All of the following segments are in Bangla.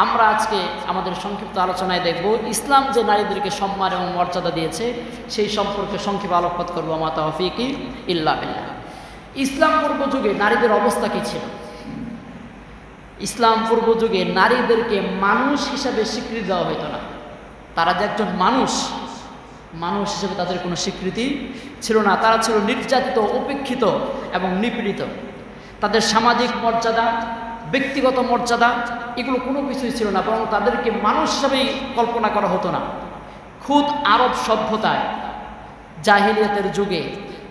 আমরা আজকে আমাদের সংক্ষিপ্ত আলোচনায় দেখব ইসলাম যে নারীদেরকে সম্মান এবং মর্যাদা দিয়েছে সেই সম্পর্কে সংক্ষেপে আলোকপাত করবো। মা তাওফীকি ইল্লা বিল্লাহ। ইসলাম পূর্ব যুগে নারীদের অবস্থা কী ছিল? ইসলাম পূর্ব যুগে নারীদেরকে মানুষ হিসাবে স্বীকৃতি দেওয়া হতো না। তারা যে একজন মানুষ হিসেবে তাদের কোনো স্বীকৃতি ছিল না। তারা ছিল নির্যাতিত, উপেক্ষিত এবং নিপীড়িত। তাদের সামাজিক মর্যাদা, ব্যক্তিগত মর্যাদা এগুলো কোনো কিছুই ছিল না, বরং তাদেরকে মানুষ হিসাবেই কল্পনা করা হতো না। খুদ আরব সভ্যতায় জাহিলিয়াতের যুগে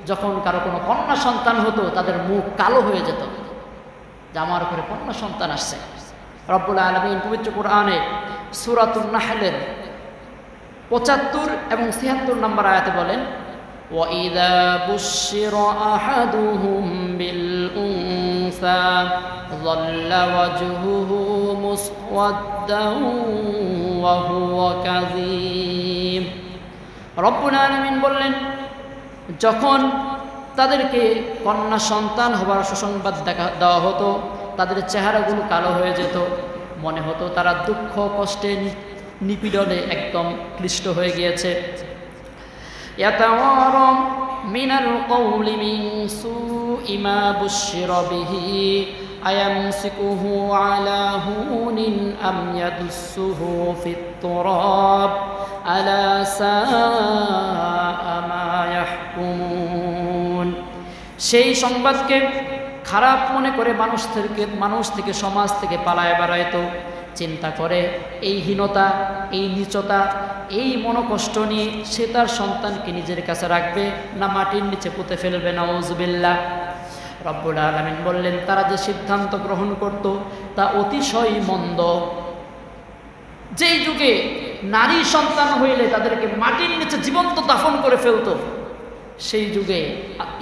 যখন কারো কোনো কন্যা সন্তান হতো তাদের মুখ কালো হয়ে যেত, যে আমার উপরে কন্যা সন্তান আসছে। রব্বুল আলামিন পবিত্র কোরআনে সূরাতুন নাহলের ৭৫ এবং ৭৬ নম্বর আয়াতে বলেন, وَإِذَا بُشِّرَ أَحَدُهُم بِالْأُنثَى ظَلَّ وَجْهُهُ مُسْوَدًّا وَهُوَ كَظِيمٌ। রব্বুল আলামিন বললেন, যখন তাদেরকে কন্যা সন্তান হবার সুসংবাদ দেওয়া হতো তাদের চেহারাগুলো কালো হয়ে যেত, মনে হতো তারা দুঃখ কষ্টে নিপীড়নে একদম ক্লিষ্ট হয়ে গিয়েছে। ইয়াতাওয়ারা মিনাল কওলি মিন সুই মা বুশিরা বিহি আয়ামসিকুহু আলা হুনিন আম ইয়াদুসসুহু ফিত তুরাব আলা সাআ মা ইয়াহকুমুন। সেই সংবাদকে খারাপ মনে করে মানুষ থেকে সমাজ থেকে পালায় বেড়াইতো। চিন্তা করে এই হীনতা, এই নীচতা, এই মনোকষ্ট নিয়ে সে তার সন্তানকে নিজের কাছে রাখবে না মাটির নিচে পুঁতে ফেলবে, নাউযুবিল্লাহ। রব্বুল আলামিন বললেন, তারা যে সিদ্ধান্ত গ্রহণ করত তা অতিশয় মন্দ। যেই যুগে নারী সন্তান হইলে তাদেরকে মাটির নিচে জীবন্ত দাফন করে ফেলত, সেই যুগে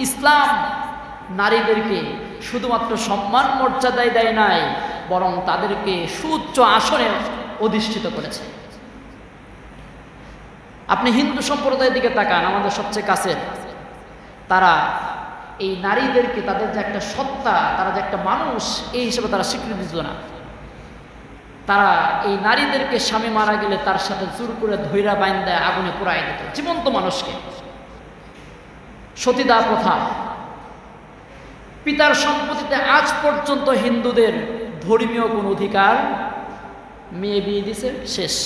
ইসলাম নারীদেরকে শুধুমাত্র সম্মান মর্যাদায় দেয় নাই, বরং তাদেরকে সুউচ্চ আসনে অধিষ্ঠিত করেছে। আপনি হিন্দু সম্প্রদায়ের দিকে তাকান, আমাদের সবচেয়ে কাছের, তারা এই নারীদেরকে তাদের যে একটা সত্তা, তারা যে একটা মানুষ, এই হিসেবে তারা স্বীকৃতি দিত না। তারা এই নারীদেরকে স্বামী মারা গেলে তার সাথে জোর করে ধৈরা বাইন্দা আগুনে পোড়ায় দিত, জীবন্ত মানুষকে। সতীদাহ প্রথা, পিতার সম্পত্তিতে আজ পর্যন্ত হিন্দুদের ধর্মীয় কোন অধিকার, মেয়ে বিয়ে দিছে শেষ।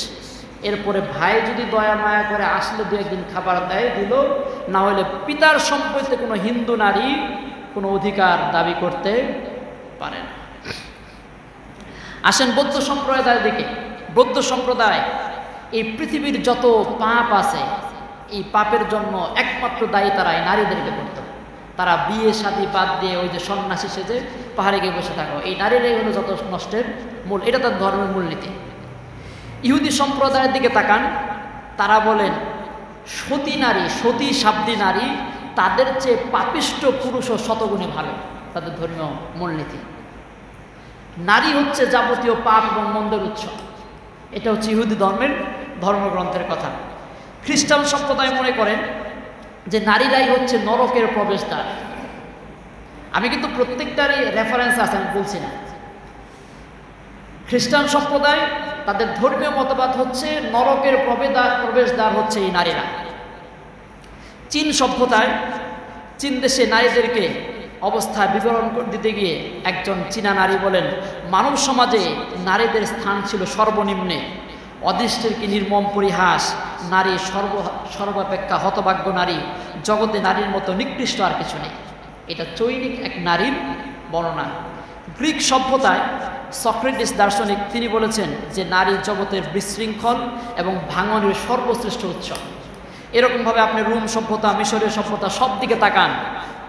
এরপরে ভাই যদি দয়া মায়া করে আসলে দু একদিন খাবার দেয় দিল, না হলে পিতার সম্পত্তিতে কোনো হিন্দু নারী কোনো অধিকার দাবি করতে পারে না। আসেন বৌদ্ধ সম্প্রদায়ের দিকে। বৌদ্ধ সম্প্রদায় এই পৃথিবীর যত পাপ আছে, এই পাপের জন্য একমাত্র দায়ী তারাই নারীদেরকে করত। তারা বিয়ে শাদী বাদ দিয়ে ওই যে সন্ন্যাসী সেজে পাহাড়ে গিয়ে বসে থাকো, এই নারীরাই হলো যত নষ্টের মূল। এটা তার ধর্মের মূলনীতি। ইহুদি সম্প্রদায়ের দিকে তাকান, তারা বলেন সতী নারী, সতী শাব্দী নারী তাদের চেয়ে পাপিষ্ট পুরুষও শতগুণে ভালো, তাদের ধর্মীয় মূলনীতি। নারী হচ্ছে যাবতীয় পাপ এবং মন্দের উৎস, এটা হচ্ছে ইহুদি ধর্মের ধর্মগ্রন্থের কথা। খ্রিস্টান সম্প্রদায় মনে করেন যে নারীরাই হচ্ছে নরকের প্রবেশদ্বার। আমি কিন্তু প্রত্যেকটারই রেফারেন্স আছে, আমি বলছি না। খ্রিস্টান সম্প্রদায় তাদের ধর্মীয় মতবাদ হচ্ছে নরকের প্রবেশদ্বার হচ্ছে এই নারীরা। চীন সভ্যতায়, চীন দেশে নারীদেরকে অবস্থা বিবরণ দিতে গিয়ে একজন চীনা নারী বলেন, মানব সমাজে নারীদের স্থান ছিল সর্বনিম্নে, অদৃষ্টের কি নির্মম পরিহাস, নারী সর্বাপেক্ষা হতভাগ্য নারী, জগতে নারীর মতো নিকৃষ্ট আর কিছু নেই। এটা চৈনিক এক নারীর বর্ণনা। গ্রিক সভ্যতায় সক্রেটিস দার্শনিক, তিনি বলেছেন যে নারী জগতের বিশৃঙ্খল এবং ভাঙনের সর্বশ্রেষ্ঠ উৎস। এরকমভাবে আপনি রোম সভ্যতা, মিশরীয় সভ্যতা, সব দিকে তাকান,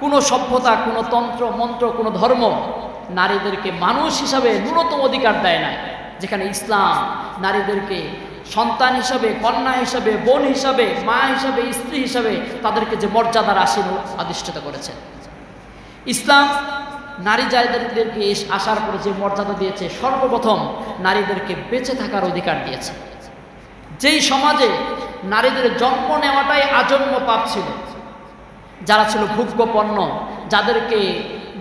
কোনো সভ্যতা, কোনো তন্ত্র মন্ত্র, কোনো ধর্ম নারীদেরকে মানুষ হিসাবে ন্যূনতম অধিকার দেয় না। যেখানে ইসলাম নারীদেরকে সন্তান হিসাবে, কন্যা হিসাবে, বোন হিসাবে, মা হিসাবে, স্ত্রী হিসাবে তাদেরকে যে মর্যাদার আসীন অধিষ্ঠিত করেছে। ইসলাম নারী জাতিদেরকে আসার পরে যে মর্যাদা দিয়েছে, সর্বপ্রথম নারীদেরকে বেঁচে থাকার অধিকার দিয়েছে। যেই সমাজে নারীদের জন্ম নেওয়াটাই আজন্ম পাপ ছিল, যারা ছিল ভোগ্য পণ্য, যাদেরকে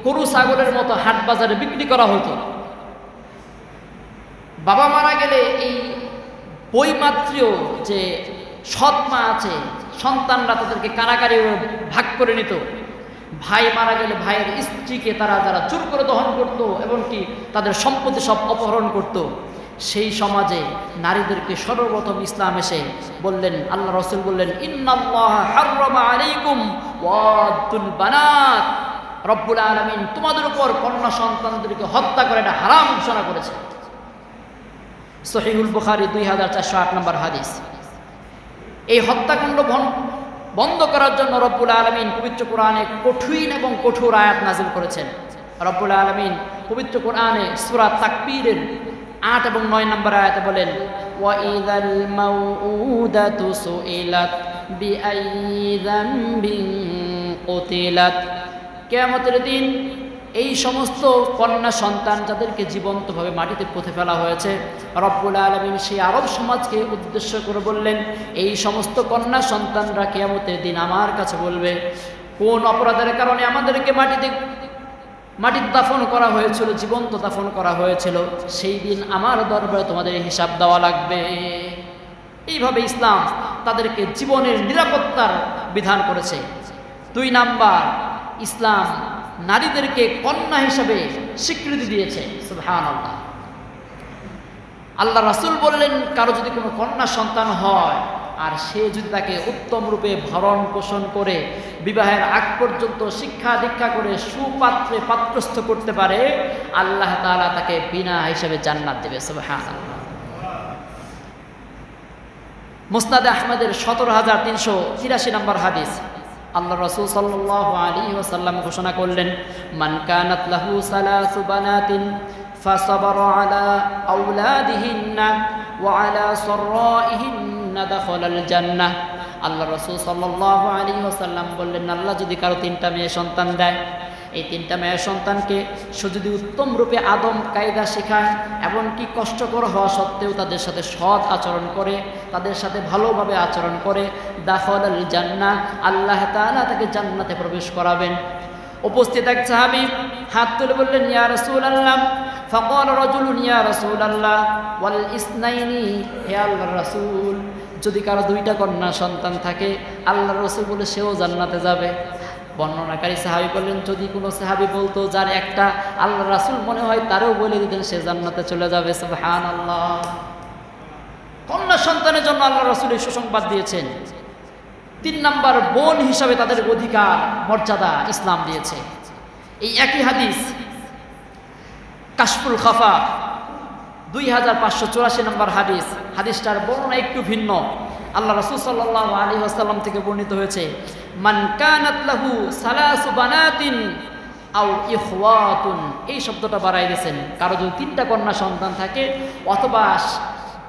গরু ছাগলের মতো হাট বাজারে বিক্রি করা হতো, বাবা মারা গেলে এই বৈমাত্রীয় যে সৎ মা আছে, সন্তানরা তাদেরকে কারাকারি ভাগ করে নিত। ভাই মারা গেলে ভাইয়ের স্ত্রীকে তারা যারা চুর করে দহন করত, এমনকি তাদের সম্পত্তি সব অপহরণ করত। সেই সমাজে নারীদেরকে সর্বপ্রথম ইসলাম এসে বললেন, আল্লাহ রাসূল বললেন, ইন্নাল্লাহা হাররামা আলাইকুম ওয়াদুল বানাত, রব্বুল আলামিন তোমাদের উপর কন্যা সন্তানদেরকে হত্যা করে এটা হারাম ঘোষণা করেছে। সহিহুল বুখারী 2408 নম্বর হাদিস। এই হত্যাকাণ্ড বন্ধ করার জন্য রব্বুল আলামিন পবিত্র কোরআনে কঠিন এবং কঠোর আয়াত নাযিল করেছেন। রব্বুল আলামিন পবিত্র কোরআনে সূরা তাকবীরের 8 এবং 9 নম্বর আয়াতে বলেন, ওয়া ইযাল মাউউদাতু সুইলাত বিআইয়ি যামবিন কুতিলাত। কিয়ামতের দিন এই সমস্ত কন্যা সন্তান যাদেরকে জীবন্তভাবে মাটিতে পুঁতে ফেলা হয়েছে, রব্বুল আলামিন সেই আরব সমাজকে উদ্দেশ্য করে বললেন, এই সমস্ত কন্যা সন্তানরা কিয়ামতের দিন আমার কাছে বলবে, কোন অপরাধের কারণে আমাদেরকে মাটির দাফন করা হয়েছিল, জীবন্ত দাফন করা হয়েছিল, সেই দিন আমার দরবারে তোমাদের হিসাব দেওয়া লাগবে। এইভাবে ইসলাম তাদেরকে জীবনের নিরাপত্তার বিধান করেছে। 2 নাম্বার, ইসলাম নারীদেরকে কন্যা হিসাবে স্বীকৃতি দিয়েছে। সুবহানাল্লাহ। আল্লাহ রাসূল বললেন, কারো যদি কোনো কন্যা সন্তান হয় আর সে যদি তাকে উত্তম রূপে ভরণ পোষণ করে বিবাহের আগ পর্যন্ত শিক্ষা দীক্ষা করে সুপাত্রে পাত্রস্থ করতে পারে, আল্লাহ তাআলা তাকে বিনা হিসাবে জান্নাত দেবে। সুবহানাল্লাহ। মুসনাদে আহমদের 17383 নম্বর হাদিস, আল্লাহ রাসূল সাল্লাল্লাহু আলাইহি ওয়াসাল্লাম ঘোষণা করলেন, মান কানাত লাহু সালাসু বানাতিন ফাসাবারা আলা আওলাদিহিন্না ওয়া আলা সরাইহিন্না দাখালাল জান্নাহ। আল্লাহ রাসূল সাল্লাল্লাহু আলাইহি ওয়াসাল্লাম বললেন, আল্লাহ যদি কারো 3টা মেয়ে সন্তান দেয়, এই 3টা মেয়ে সন্তানকে সে যদি উত্তম রূপে আদম কায়দা শেখায়, এমনকি কষ্টকর হওয়া সত্ত্বেও তাদের সাথে সৎ আচরণ করে, তাদের সাথে ভালোভাবে আচরণ করে, দাখালাল জান্নাহ, আল্লাহ তাআলা তাকে জান্নাতে প্রবেশ করাবেন। উপস্থিত এক সাহাবী হাত তুলে বললেন, ইয়া রাসূলুল্লাহ। ফাকাল রাজুলুন, ইয়া রাসূলুল্লাহ ওয়াল ইসনাইনি, হে আল্লাহর রাসূল, যদি কারো 2টা কন্যা সন্তান থাকে, আল্লাহর রাসূল বলে সেও জান্নাতে যাবে। বর্ণনাকারী সাহাবী বললেন, যদি কোনো সাহাবী বলতো যার একটা, আল্লাহর রাসূল মনে হয় তারও বলে দিতেন সে জান্নাতে চলে যাবে। সুবহানাল্লাহ। কন্যা সন্তানের জন্য আল্লাহর রাসূল এই সুসংবাদ দিয়েছেন। 3 নাম্বার, বোন হিসাবে তাদের অধিকার মর্যাদা ইসলাম দিয়েছে। এই একই হাদিস কাশফুল খাফা 2584 নম্বর হাদিস, হাদিসটার বর্ণনা একটু ভিন্ন। আল্লাহ রাসূল সাল্লাল্লাহু আলাইহি ওয়াসাল্লাম থেকে বর্ণিত হয়েছে, মান কানাত লাহু সালাসু বানাতিন আও ইখওয়াতুন, এই শব্দটা বাড়াই দিয়েছেন, কারো যদি 3টা কন্যা সন্তান থাকে, অথবা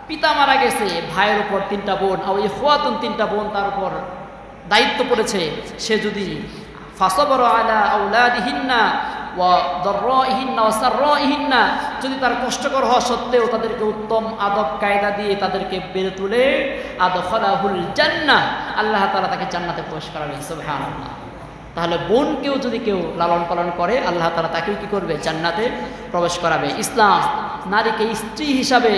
পিতা মারা গেছে, ভাইয়ের উপর 3টা বোন, আও ইখওয়াতুন 3টা বোন তার উপর দায়িত্ব পড়েছে, সে যদি ফাসাবারা আলা আওলাদিহিন্না ওয়া দাররাইহিন্না ওয়া সাররাইহিন্না, যদি তার কষ্টকর হওয়া সত্ত্বেও তাদেরকে উত্তম আদব কায়দা দিয়ে তাদেরকে বের তুলে, আদখালাহুল জান্নাহ, আল্লাহ তাআলা তাকে জান্নাতে প্রবেশ করাবেন। সুবহানাল্লাহ। তাহলে বোনকেও যদি কেউ লালন পালন করে, আল্লাহ তাআলা তাকেও কি করবে? জান্নাতে প্রবেশ করাবে। ইসলাম নারীকে স্ত্রী হিসাবে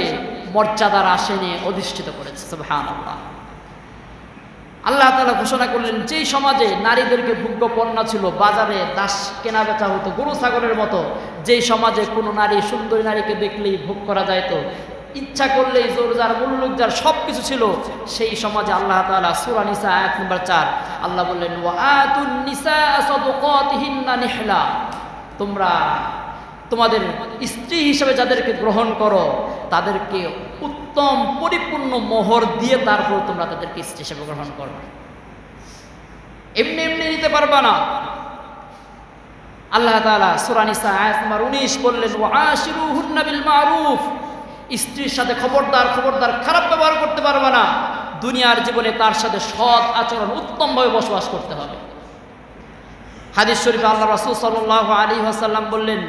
মর্যাদার আসনে অধিষ্ঠিত করেছে। সুবহানাল্লাহ। আল্লাহ তাআলা ঘোষণা করলেন, যেই সমাজে নারীদেরকে ভোগ্য পণ্য ছিল, বাজারে দাস কেনা বেচা হতো গরু ছাগলের মতো, যেই সমাজে কোনো নারী সুন্দরী নারীকে দেখলেই ভোগ করা যাইত, ইচ্ছা করলেই জোর যার মুল্লুক যার সব কিছু ছিল, সেই সমাজে আল্লাহ তাআলা সূরা নিসা আয়াত নম্বর 4 আল্লাহ বললেন, ওয়া আতুন নিসা সাদকাতিহিন্না নিহলা, তোমরা তোমাদের স্ত্রী হিসেবে যাদেরকে গ্রহণ করো তাদেরকে উত্তম পরিপূর্ণ মোহর দিয়ে তারপর তোমরা তাদেরকে স্ত্রী হিসেবে গ্রহণ করবে। এমনি এমনি নিতে পারবা না। আল্লাহ তাআলা সূরা নিসা আয়াত নম্বর 19 বললেন, ওয়া আশিরুহুন্না বিল মারুফ, স্ত্রীর সাথে খবরদার খারাপ ব্যবহার করতে পারবে না। দুনিয়ার জীবনে তার সাথে সৎ আচরণ, উত্তমভাবে বসবাস করতে হবে। হাদিস শরীফে আল্লাহ রাসূল সাল্লাল্লাহু আলাইহি ওয়াসাল্লাম বললেন,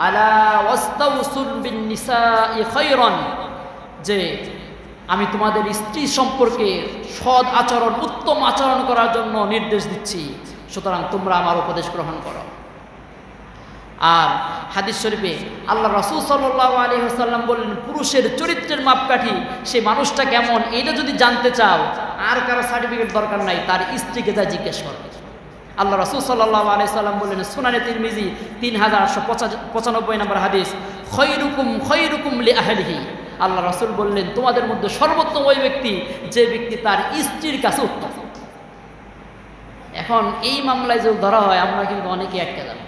আলা ওয়াস্তাউসুল বিন নিসাই খায়রান, যে আমি তোমাদের স্ত্রী সম্পর্কে সৎ আচরণ, উত্তম আচরণ করার জন্য নির্দেশ দিচ্ছি, সুতরাং তোমরা আমার উপদেশ গ্রহণ করো। আর হাদিস শরীফে আল্লাহ রাসূল সাল্লাল্লাহু আলাইহি ওয়াসাল্লাম বললেন, পুরুষের চরিত্রের মাপকাঠি সে মানুষটা কেমন এটা যদি জানতে চাও আর কারো সার্টিফিকেট দরকার নাই, তার স্ত্রীকে যা জিজ্ঞেস করবে। আল্লাহ রাসূল সাল্লাল্লাহু আলাইহি ওয়াসাল্লাম বললেন, সুনানে তিরমিজি 3895 নম্বর হাদিস, খৈরুকুম খৈরুকুম লিআহলিহি। আল্লাহ রাসূল বললেন, তোমাদের মধ্যে সর্বোত্তম ওই ব্যক্তি যে ব্যক্তি তার স্ত্রীর কাছে উত্তম। এখন এই মামলায় যদি ধরা হয় আমরা কিন্তু অনেকে আটকে যাব।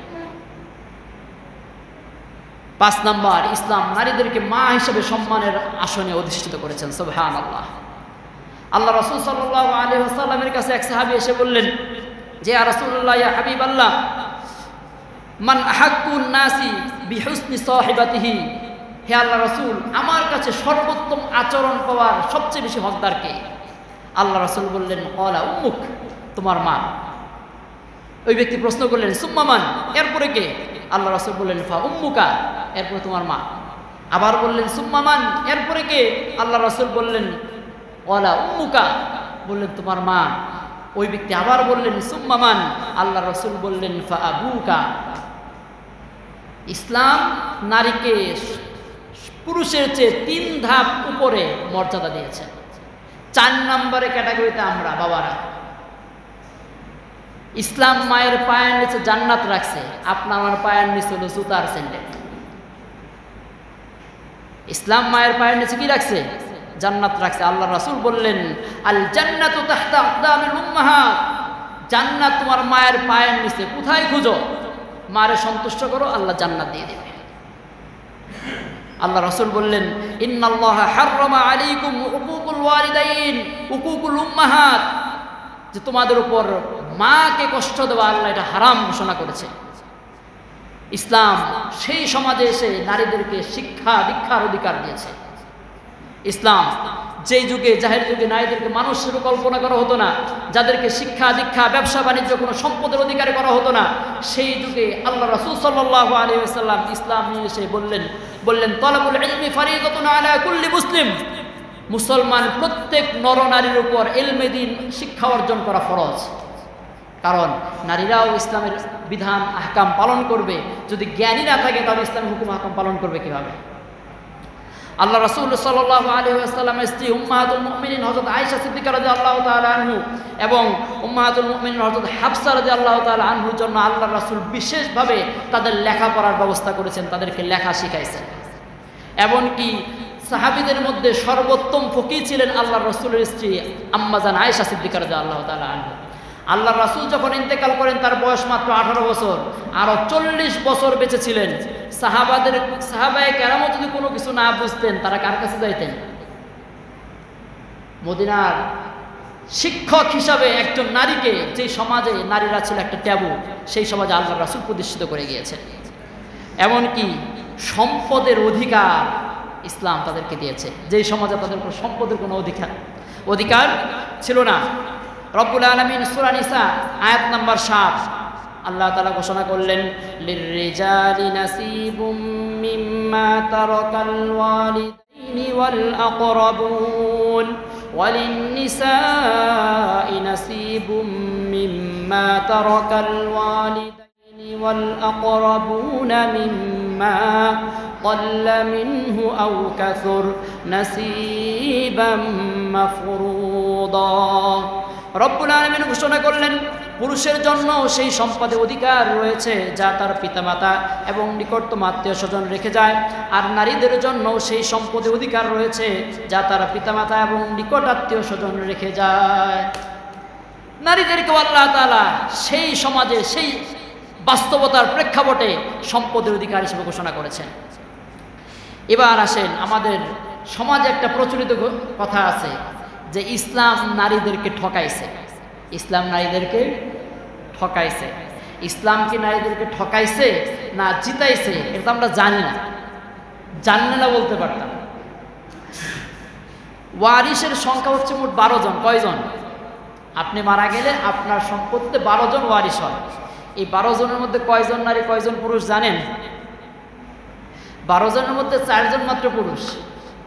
5 নাম্বার, ইসলাম নারীদেরকে মা হিসেবে সম্মানের আসনে অধিষ্ঠিত করেছেন। সুবহানাল্লাহ। আল্লাহ রাসূল সাল্লাল্লাহু আলাইহি ওয়াসাল্লামের কাছে এক সাহাবী এসে বললেন যে, ইয়া রাসূলুল্লাহ, ইয়া হাবিবাল্লাহ, মান আহাক্কুন নাসি বিহুসনি সাহিবাতিহি। হে আল্লাহ রাসূল, আমার কাছে সর্বোত্তম আচরণ পাওয়ার সবচেয়ে বেশি হকদার কে? আল্লাহ রাসূল বললেন, ক্বালা উম্মুক, তোমার মা। ওই ব্যক্তি প্রশ্ন করলেন, সুম্মা মান, এরপরে কে? আল্লাহ রাসূল বললেন, ফা উম্মুকা, এরপরে তোমার মা। আবার বললেন, সুম্মা মান, এরপরে কে? আল্লাহ রাসূল বললেন, ক্বালা উম্মুকা, বললেন তোমার মা। ওই ব্যক্তি আবার বললেন, সুম্মা মান, আল্লাহ রাসূল বললেন, ফা আবুকা। ইসলাম নারীকে পুরুষের চেয়ে 3 ধাপ উপরে মর্যাদা দিয়েছে। 4 নম্বরে ক্যাটাগরিতে আমরা বাবারা। ইসলাম মায়ের পায়ের নিচে জান্নাত রাখছে, আপনার আমার পায়ের নিচে হলো জুতার স্যান্ডেল। ইসলাম মায়ের পায়ের নিচে কি রাখছে? জান্নাত রাখছে। আল্লাহ রাসূল বললেন, আল জান্নাতু তাহতা আকদামিল উম্মাহাত। জান্নাত তোমার মায়ের পায়ের নিচে। কোথায় খুঁজো? মারে সন্তুষ্ট করো, আল্লাহ জান্নাত দিয়ে দেবে। আল্লাহ রাসূল বললেন, ইন্নাল্লাহা হাররামা আলাইকুম উকুকুল ওয়ালিদাইন উকুকুল উম্মাহাত, যে তোমাদের উপর মাকে কষ্ট দেওয়া আল্লাহ এটা হারাম ঘোষণা করেছে। ইসলাম সেই সমাজে এসে নারীদেরকে শিক্ষা দীক্ষার অধিকার দিয়েছে। ইসলাম যেই যুগে, জাহের যুগে নারীদেরকে মানুষ হিসেবে কল্পনা করা হতো না, যাদেরকে শিক্ষা দীক্ষা ব্যবসা বাণিজ্য কোনো সম্পদের অধিকারী করা হতো না, সেই যুগে আল্লাহ রাসূল সাল্লাল্লাহু আলাইহি ওয়াসাল্লাম ইসলাম নিয়ে এসে বললেন তালাবুল ইলমি ফারিদাতুন আলা কুল্লি মুসলিম। মুসলমান প্রত্যেক নরনারীর উপর ইলমে দ্বীন শিক্ষা অর্জন করা ফরজ। কারণ নারীরাও ইসলামের বিধান আহকাম পালন করবে। যদি জ্ঞানী না থাকে তাহলে ইসলামের হুকুম আহকাম পালন করবে কিভাবে? আল্লাহ রাসূল সাল্লাল্লাহু আলাইহি ওয়াসাল্লামের স্ত্রী উম্মাহাতুল মুমিনিন হযরত আয়েশা সিদ্দিকা রাদিয়াল্লাহু তাআলা আনহু এবং উম্মাহাতুল মুমিনিন হযরত হাফসা রাদিয়াল্লাহু তাআলা আনহুর জন্য আল্লাহ রাসূল বিশেষভাবে তাদের লেখাপড়ার ব্যবস্থা করেছেন, তাদেরকে লেখা শিখাইছেন। এমনকি সাহাবীদের মধ্যে সর্বোত্তম ফকিহ ছিলেন আল্লাহ রাসূলের স্ত্রী আম্মাজান আয়েশা সিদ্দিকা রাদিয়াল্লাহু তাআলা আনহা। আল্লাহ রাসূল যখন ইন্তেকাল করেন তার বয়স মাত্র 18 বছর, আরো 40 বছর বেঁচে ছিলেন। সাহাবায়ে কেরামও যদি কোনো কিছু না বুঝতেন তারা কার কাছে যাইতেন? মদিনার শিক্ষক হিসাবে একজন নারীকে, যে সমাজে নারীরা ছিল একটা ট্যাবু, সেই সমাজে আল্লাহ রাসূল প্রতিষ্ঠিত করে গিয়েছেন। এমনকি সম্পদের অধিকার ইসলাম তাদেরকে দিয়েছে, যেই সমাজে তাদের কোনো সম্পদের কোনো অধিকার ছিল না। রব্বুল আলামিন সূরা নিসা আয়াত নাম্বার 7 আল্লাহ তাআলা ঘোষণা করলেন, লিররিজালি নাসিবুম মিম্মা তারাকাল ওয়ালিদাইনি ওয়াল আকরাবুন ওয়ালিন-নিসাই নাসিবুম মিম্মা তারাকাল ওয়ালিদাইনি ওয়াল আকরাবুন মিম্মা ক্বাল্লা মিনহু আও কাসুর নাসিবাম মাফরুদা। রব্বুল আলামিন ঘোষণা করলেন, পুরুষের জন্য সেই সম্পদে অধিকার রয়েছে যা তার পিতামাতা এবং নিকটতম আত্মীয় স্বজন রেখে যায়, আর নারীদের জন্য সেই সম্পদে অধিকার রয়েছে যা তার পিতামাতা এবং নিকট আত্মীয় স্বজন রেখে যায়। নারীদেরকে আল্লাহ তাআলা সেই সমাজে, সেই বাস্তবতার প্রেক্ষাপটে সম্পদের অধিকার হিসেবে ঘোষণা করেছেন। এবার আসেন, আমাদের সমাজে একটা প্রচলিত কথা আছে যে ইসলাম নারীদেরকে ঠকাইছে। ইসলাম নারীদেরকে ঠকাইছে। ইসলাম কি নারীদেরকে ঠকাইছে না জিতাইছে এটা আমরা জানি না, জানলে না বলতে পারতাম। ওয়ারিসের সংখ্যা হচ্ছে মোট 12 জন। কয়জন? আপনি মারা গেলে আপনার সম্পত্তিতে 12 জন ওয়ারিস হয়। এই 12 জনের মধ্যে কয়জন নারী কয়জন পুরুষ জানেন? 12 জনের মধ্যে 4 জন মাত্র পুরুষ,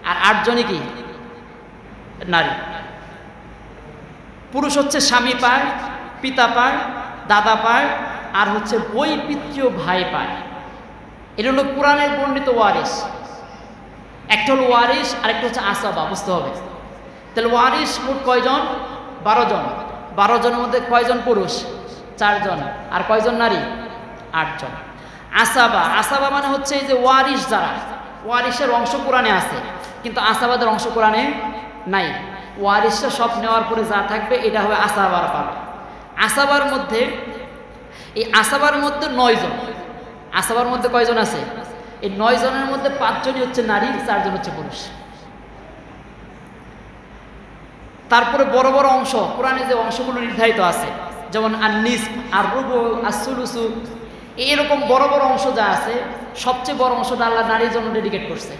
আর 8 জনই কি নারী। পুরুষ হচ্ছে স্বামী পায়, পিতা পায়, দাদা পায়, আর হচ্ছে বই পিতৃ ভাই পায়। এটা হলো কোরআনের বর্ণিত ওয়ারিস। একটা হলো ওয়ারিস আর একটা হচ্ছে আসাবা, বুঝতে হবে। তাহলে ওয়ারিস মোট কয়জন? 12 জন। 12 জনের মধ্যে কয়জন পুরুষ? 4 জন। আর কয়জন নারী? 8 জন। আসাবা, আসাবা মানে হচ্ছে এই যে ওয়ারিস যারা, ওয়ারিসের অংশ কোরআনে আছে কিন্তু আসাবাদের অংশ কোরআনে নাই। ওয়ারিসটা সব নেওয়ার পরে যা থাকবে এটা হবে আসাবার পাবে। আসাবার মধ্যে, এই আসাবার মধ্যে 9 জন। আসাবার মধ্যে কয়জন আছে? এই 9 জনের মধ্যে 5 জনই হচ্ছে নারী, 4 জন হচ্ছে পুরুষ। তারপরে বড় বড় অংশ কোরআনে যে অংশগুলো নির্ধারিত আছে, যেমন আন-নিস, আর রুবু, আর-সুলুসু, এরকম বড় বড় অংশ যা আছে, সবচেয়ে বড় অংশটা আল্লাহ নারীর জন্য ডেডিকেট করছে,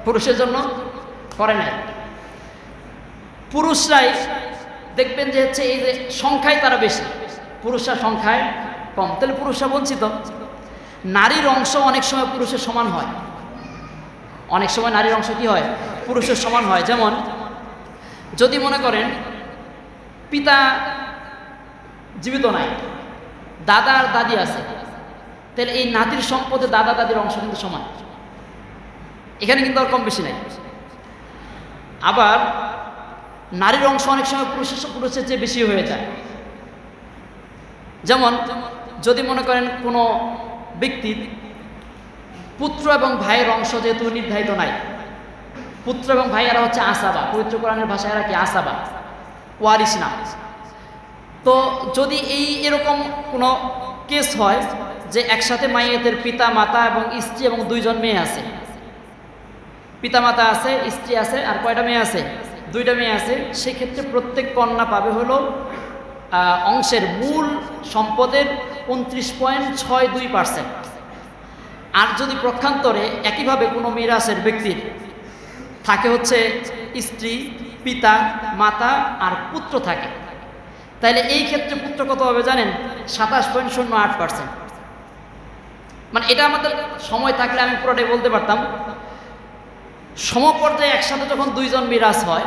পুরুষের জন্য করে নাই। পুরুষরাই দেখবেন যে হচ্ছে এই যে সংখ্যায় তারা বেশি, পুরুষরা সংখ্যায় কম, তাহলে পুরুষরা বঞ্চিত। নারীর অংশ অনেক সময় পুরুষের সমান হয়, অনেক সময় নারীর অংশ কি হয়? পুরুষের সমান হয়। যেমন যদি মনে করেন পিতা জীবিত নাই, দাদা আর দাদি আছে, তাহলে এই নাতির সম্পদে দাদা দাদির অংশ কিন্তু সমান, এখানে কিন্তু আর কম বেশি নাই। আবার নারীর অংশ অনেক সময় পুরুষের চেয়ে বেশি হয়ে যায়। যেমন যদি মনে করেন কোনো ব্যক্তির পুত্র এবং ভাইয়ের অংশ যেহেতু নির্ধারিত নাই, পুত্র এবং ভাই এরা হচ্ছে আসাবা, পবিত্র কোরআনের ভাষায় এরা কি? আসাবা, ওয়ারিস না। তো যদি এরকম কোনো কেস হয় যে একসাথে মাইয়াতের পিতা মাতা এবং স্ত্রী এবং 2 জন মেয়ে আছে, পিতা মাতা আছে, স্ত্রী আছে, আর কয়টা মেয়ে আছে? 2টা মেয়ে আছে, সেক্ষেত্রে প্রত্যেক কন্যা পাবে হলো অংশের মূল সম্পদের 29.62%। আর যদি পক্ষান্তরে একইভাবে কোনো মিরাসের ব্যক্তির থাকে হচ্ছে স্ত্রী, পিতা, মাতা আর পুত্র থাকে, তাহলে এই ক্ষেত্রে পুত্র কত হবে জানেন? 27.08%। মানে এটা আমাদের সময় থাকলে আমি পুরোটাই বলতে পারতাম। সমপর্যায়ে একসাথে যখন 2 জন মিরাস হয়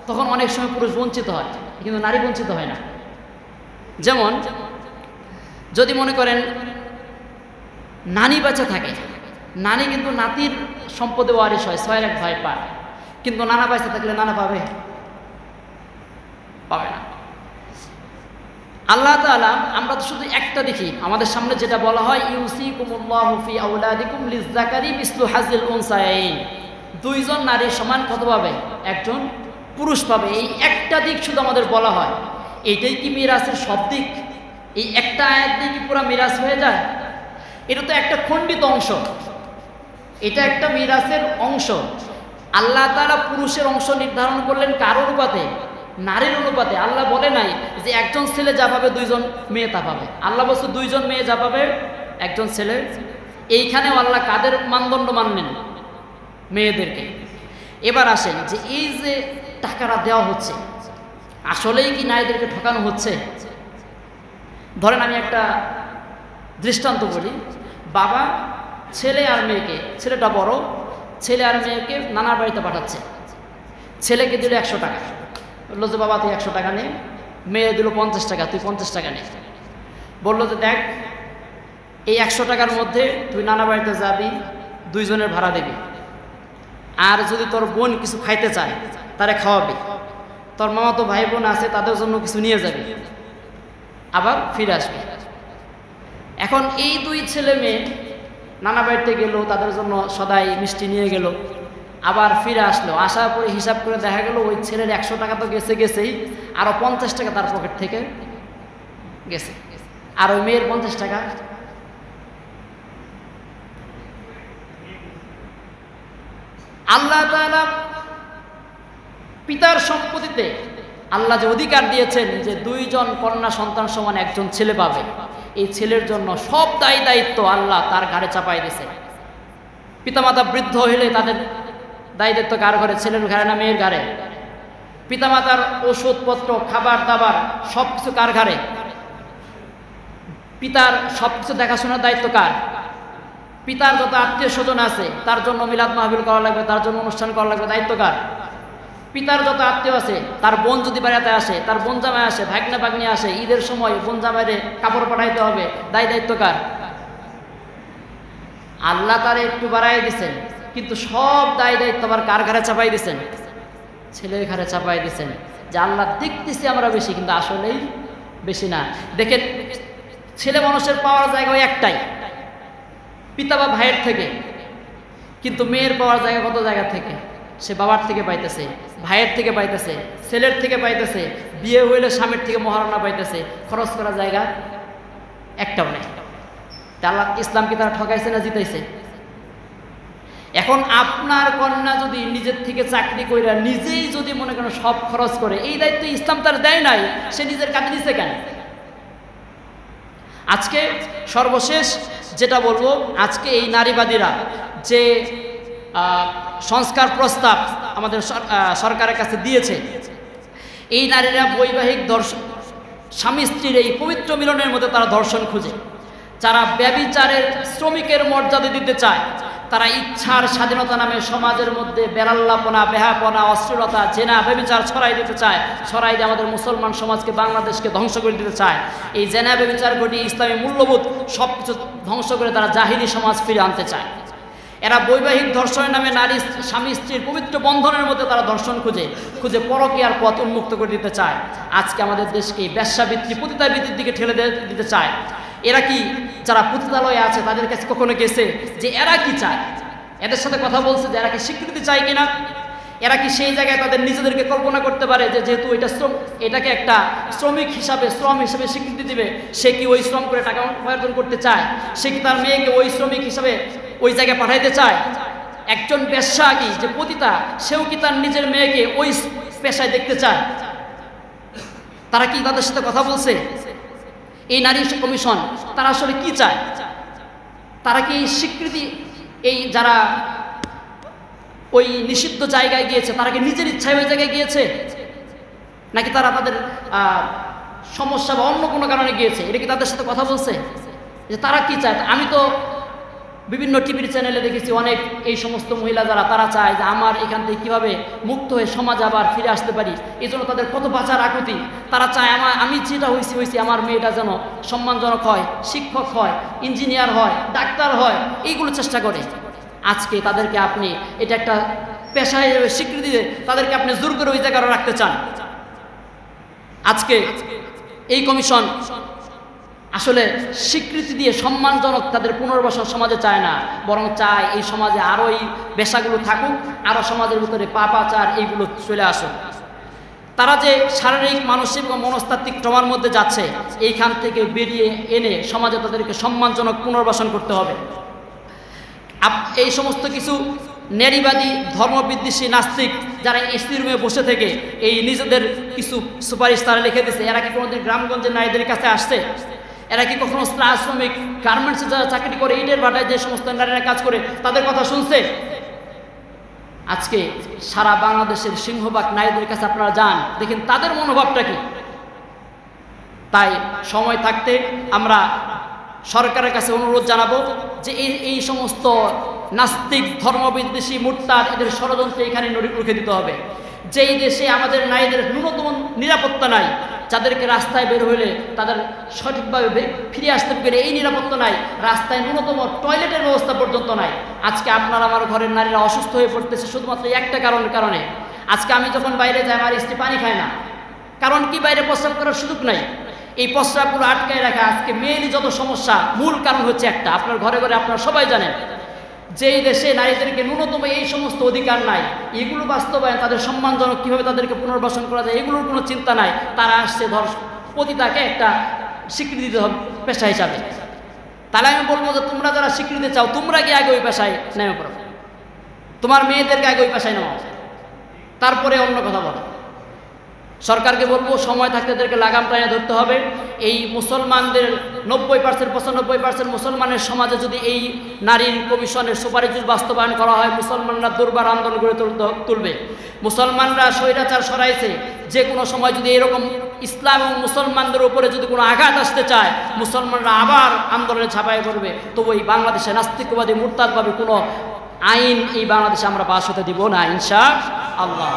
তখন অনেক সময় পুরুষ বঞ্চিত হয়, কিন্তু নারী বঞ্চিত হয় না। যেমন যদি মনে করেন নানি বেঁচে থাকে, নানি কিন্তু নাতির সম্পদে ওয়ারিশ হয়, 6 ভাই পায়, কিন্তু নানা বেঁচে থাকলে নানা পাবে? পাবে না। আল্লাহ তাআলা, আমরা তো শুধু একটা দেখি, আমাদের সামনে যেটা বলা হয় ইউসিকুমুল্লাহু ফি আওলাদিকুম লিয-যাকারি মিসলু হাযিল উনসায়াইন, 2 জন নারীর সমান কত পাবে? 1 জন পুরুষ পাবে। এই একটা দিক শুধু আমাদের বলা হয়, এইটাই কি মিরাসের সব দিক? এই একটা আয়াত দিয়ে কি পুরো মিরাস হয়ে যায়? এটা তো একটা খণ্ডিত অংশ, এটা একটা মিরাসের অংশ। আল্লাহ তাআলা পুরুষের অংশ নির্ধারণ করলেন কার অনুপাতে? নারীর অনুপাতে। আল্লাহ বলে নাই যে একজন ছেলে যা পাবে 2 জন মেয়ে তা পাবে, আল্লাহ বলছে 2 জন মেয়ে যা পাবে 1 জন ছেলে। এইখানেও আল্লাহ কাদের মানদণ্ড মানলেন? মেয়েদেরকে। এবার আসেন যে এই যে টাকাটা দেওয়া হচ্ছে, আসলেই কি নারীদেরকে ঠকানো হচ্ছে? ধরেন আমি একটা দৃষ্টান্ত বলি। বাবা ছেলে আর মেয়েকে, ছেলেটা বড়, ছেলে আর মেয়েকে নানার বাড়িতে পাঠাচ্ছে। ছেলেকে দিল 100 টাকা, বললো যে বাবা তুই 100 টাকা নে। মেয়ে দিল 50 টাকা, তুই 50 টাকা নে। বললো যে দেখ এই 100 টাকার মধ্যে তুই নানা বাড়িতে যাবি, 2 জনের ভাড়া দিবি, আর যদি তোর বোন কিছু খাইতে চায় তারে খাওয়াবি, তোর মামা তো ভাই বোন আছে তাদের জন্য কিছু নিয়ে যাবি, আবার ফিরে আসবি। এখন এই 2 ছেলে মেয়ে নানা বাড়িতে গেল, তাদের জন্য সদাই মিষ্টি নিয়ে গেল, আবার ফিরে আসলো। আসার পরে হিসাব করে দেখা গেল ওই ছেলের 100 টাকা তো গেছেই, আরও 50 টাকা তার পকেট থেকে গেছে, আর ওই মেয়ের 50 টাকা। আল্লাহ তাআলা পিতার সম্পত্তিতে আল্লাহ যে অধিকার দিয়েছেন যে 2 জন কন্যা সন্তান সমান 1 জন ছেলে পাবে, এই ছেলের জন্য সব দায়িত্ব আল্লাহ তার ঘাড়ে চাপাই দিয়েছে। পিতামাতা বৃদ্ধ হইলে তাদের দায়িত্ব কার ঘরে? ছেলের ঘাড়ে না মেয়ের ঘাড়ে? পিতামাতার ওষুধপত্র, খাবার দাবার সব কিছু কার ঘাড়ে? পিতার সব কিছু দেখাশোনার দায়িত্ব কার? পিতার যত আত্মীয় স্বজন আছে তার জন্য মিলাদ মাহফিল করা লাগবে, তার জন্য অনুষ্ঠান করা লাগবে, দায়িত্ব কার? পিতার যত আত্মীয় আছে, তার বোন যদি বাড়িতে আসে, তার বোন জামাই আসে, ভাগ্না ভাগ্নি আসে, ঈদের সময় বোন জামাইরে কাপড় পাঠাইতে হবে, দায়িত্ব কার? আল্লাহ তারা একটু বাড়াই দিছেন, কিন্তু সব দায় দায়িত্ব আবার কার ঘাড়ে চাপাই দিছেন? ছেলের ঘাড়ে চাপাই দিছেন। যে আল্লাহ দেখতেছি আমরা বেশি, কিন্তু আসলেই বেশি না। দেখেন, ছেলে মানুষের পাওয়ার জায়গা ওই একটাই, পিতা বা ভাইয়ের থেকে, কিন্তু মেয়ের পাওয়ার জায়গা কত জায়গা থেকে? সে বাবার থেকে পাইতেছে, ভাইয়ের থেকে পাইতেছে, ছেলের থেকে পাইতেছে, বিয়ে হইলে স্বামীর থেকে মহারণা পাইতেছে, খরচ করার জায়গা একটাও নেই। আল্লাহ ইসলাম কি তারা ঠকাইছে না জিতাইছে? এখন আপনার কন্যা যদি নিজের থেকে চাকরি করে নিজেই যদি মনে করেন সব খরচ করে, এই দায়িত্ব ইসলাম তার দেয় নাই, সে নিজের কাঁধে নিছে কেন? আজকে সর্বশেষ যেটা বলবো, আজকে এই নারীবাদীরা যে সংস্কার প্রস্তাব আমাদের সরকারের কাছে দিয়েছে, এই নারীরা বৈবাহিক দর্শন, স্বামী স্ত্রীর এই পবিত্র মিলনের মধ্যে তারা দর্শন খুঁজে, যারা ব্যভিচারের শ্রমিকের মর্যাদা দিতে চায়, তারা ইচ্ছার স্বাধীনতা নামে সমাজের মধ্যে বেলাল্লাপনা, বেহাপনা, অশ্লীলতা, জেনা, ব্যভিচার ছড়াই দিতে চায়, ছড়াই দিয়ে আমাদের মুসলমান সমাজকে, বাংলাদেশকে ধ্বংস করে দিতে চায়। এই জেনা, ব্যভিচার ঘটিয়ে ইসলামী মূল্যবোধ সব কিছু ধ্বংস করে তারা জাহিলি সমাজ ফিরে আনতে চায়। এরা বৈবাহিক ধর্ষণের নামে নারী স্বামী স্ত্রীর পবিত্র বন্ধনের মধ্যে তারা দর্শন খুঁজে খুঁজে পরকীয়ার পথ উন্মুক্ত করে দিতে চায়। আজকে আমাদের দেশকে বেশ্যাবৃত্তি, পতিতাবৃত্তির দিকে ঠেলে দিতে চায়। এরা কি, যারা পতিতালয়ে আছে তাদের কাছে কখনো গেছে যে এরা কি চায়? এদের সাথে কথা বলছে যে এরা কি স্বীকৃতি চায় কিনা? এরা কি সেই জায়গায় তাদের নিজেদেরকে কল্পনা করতে পারে যে যেহেতু এটাকে একটা শ্রমিক হিসাবে, শ্রম হিসাবে স্বীকৃতি দিবে, সে কি ওই শ্রম করে টাকা উপার্জন করতে চায়? সে কি তার মেয়েকে ওই শ্রমিক হিসাবে ওই জায়গায় পাঠাইতে চায়? একজন বেশ্যা কি, যে পতিতা, সেও কি তার নিজের মেয়েকে ওই পেশায় দেখতে চায়? তারা কি তাদের সাথে কথা বলছে? এই নারী কমিশন তারা আসলে কি চায়? তারা কি স্বীকৃতি, এই যারা ওই নিষিদ্ধ জায়গায় গিয়েছে, তারা কি নিজের ইচ্ছায় ওই জায়গায় গিয়েছে, নাকি তারা তাদের সমস্যা বা অন্য কোনো কারণে গিয়েছে? এটা কি তাদের সাথে কথা বলছে যে তারা কি চায়? আমি তো বিভিন্ন টিভির চ্যানেলে দেখেছি অনেক এই সমস্ত মহিলা যারা, তারা চায় যে আমার এখান থেকে কীভাবে মুক্ত হয়ে সমাজে আবার ফিরে আসতে পারি, এই জন্য তাদের কত বাঁচার আকুতি। তারা চায় আমি যেটা হয়েছি আমার মেয়েটা যেন সম্মানজনক হয়, শিক্ষক হয়, ইঞ্জিনিয়ার হয়, ডাক্তার হয়, এইগুলো চেষ্টা করে। আজকে তাদেরকে আপনি এটা একটা পেশায় স্বীকৃতি দিয়ে তাদেরকে আপনি জোর করে ওই জায়গায় রাখতে চান। আজকে এই কমিশন আসলে স্বীকৃতি দিয়ে সম্মানজনক তাদের পুনর্বাসন সমাজে চায় না, বরং চায় এই সমাজে আরও এই পেশাগুলো থাকুক, আরও সমাজের ভিতরে পাপাচার এইগুলো চলে আসুক। তারা যে শারীরিক, মানসিক ও মনস্তাত্ত্বিক ট্রমার মধ্যে যাচ্ছে, এইখান থেকে বেরিয়ে এনে সমাজে তাদেরকে সম্মানজনক পুনর্বাসন করতে হবে। এই সমস্ত কিছু নারীবাদী, ধর্মবিদ্বেষী, নাস্তিক যারা এসি রুমে বসে থেকে এই নিজেদের কিছু সুপারিশ তারা লিখে দিচ্ছে, এরা কি কোনোদিন গ্রামগঞ্জের নারীদের কাছে আসছে? এরা কি কখনো শ্রমিক, গার্মেন্টসে যারা চাকরি করে, ইটের ভাটায় যে সমস্ত নারীরা কাজ করে, তাদের কথা শুনছে? আজকে সারা বাংলাদেশের সিংহভাগ নারীদের কাছে আপনারা যান, দেখেন তাদের মনোভাবটা কি। তাই সময় থাকতে আমরা সরকারের কাছে অনুরোধ জানাবো যে এই সমস্ত নাস্তিক, ধর্মবিদ্বেষী, মুরতাদ, এদের ষড়যন্ত্রে এখানে রুখে দিতে হবে। যেই দেশে আমাদের নারীদের ন্যূনতম নিরাপত্তা নাই, যাদেরকে রাস্তায় বের হইলে তাদের সঠিকভাবে ফিরে আসতে পারে এই নিরাপত্তা নাই, রাস্তায় ন্যূনতম টয়লেটের ব্যবস্থা পর্যন্ত নাই। আজকে আপনার আমার ঘরের নারীরা অসুস্থ হয়ে পড়তেছে শুধুমাত্র একটা কারণে। আজকে আমি যখন বাইরে যাই, আমার স্ত্রী পানি খায় না, কারণ কি? বাইরে প্রস্রাব করার সুযোগ নাই। এই প্রস্রাবগুলো আটকায় রাখা আজকে মেয়েরই যত সমস্যা, মূল কারণ হচ্ছে একটা। আপনার ঘরে ঘরে আপনারা সবাই জানেন, যেই দেশে নারীদেরকে ন্যূনতম এই সমস্ত অধিকার নাই, এগুলো বাস্তবায়ন, তাদের সম্মানজনক কীভাবে তাদেরকে পুনর্বাসন করা যায়, এগুলোর কোনো চিন্তা নাই। তারা আসছে পতিতাকে একটা স্বীকৃতি দিতে হবে পেশা হিসাবে। তাহলে আমি বলবো যে তোমরা যারা স্বীকৃতি চাও, তোমরা কি আগে ওই পেশায় নেমে পড়ো, তোমার মেয়েদেরকে আগে ওই পেশায় নেওয়া, তারপরে অন্য কথা বলো। সরকারকে বলবো সময় থাকতে এদেরকে লাগাম টানে ধরতে হবে। এই মুসলমানদের 90%, 95% মুসলমানের সমাজে যদি এই নারীর কমিশনের সুপারিশ বাস্তবায়ন করা হয়, মুসলমানরা দুর্বার আন্দোলন গড়ে তুলবে। মুসলমানরা স্বৈরাচার সরাইছে, যে কোনো সময় যদি এরকম ইসলাম এবং মুসলমানদের উপরে যদি কোনো আঘাত আসতে চায়, মুসলমানরা আবার আন্দোলনে ঝাঁপায় পড়বে। তবু এই বাংলাদেশে নাস্তিকবাদী, মুরতাদভাবে কোনো আইন এই বাংলাদেশে আমরা পাস হতে দিব না, ইনশাআল্লাহ।